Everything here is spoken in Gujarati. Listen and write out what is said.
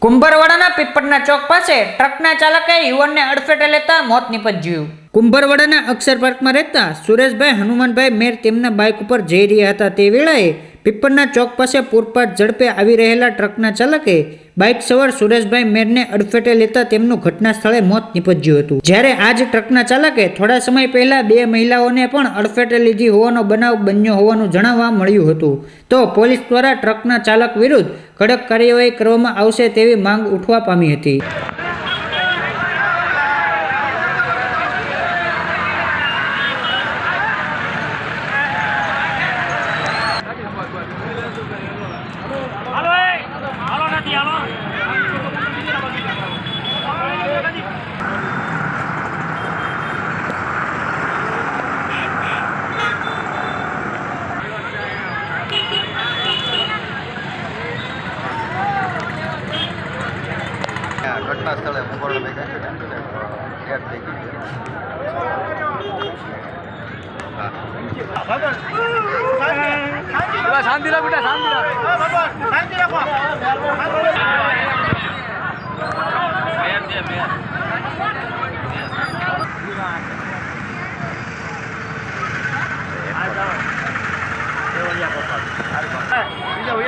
કુંભરવાડાના પીપળના ચોક પાસે ટ્રકના ચાલકે યુવાનને અડફેટે લેતા મોત નીપજ્યું। કુંભરવાડાના અક્ષર પાર્કમાં રહેતા સુરેશભાઈ હનુમાનભાઈ મેર તેમના બાઇક ઉપર જઈ રહ્યા હતા તે વેળાએ પીપળના ચોક પાસે પૂરપાટ ઝડપે આવી રહેલા ટ્રકના ચાલકે બાઇક સવાર સુરેશભાઈ મેરને અડફેટે લેતા તેમનું ઘટના સ્થળે મોત નીપજ્યું હતું। જ્યારે આ જ ટ્રકના ચાલકે થોડા સમય પહેલા 2 મહિલાઓને પણ અડફેટે લીધી હોવાનો બનાવ બન્યો હોવાનું જાણવા મળ્યું હતું। તો પોલીસ દ્વારા ટ્રકના ચાલક વિરુદ્ધ કડક કાર્યવાહી કરવામાં આવશે તેવી માંગ ઉઠવા પામી હતી। ઘટના સ્થળે મોબાઈલ એડ થઈ ગઈ શાંતિ રાખો બેટા, શાંતિ રાખો। બીજા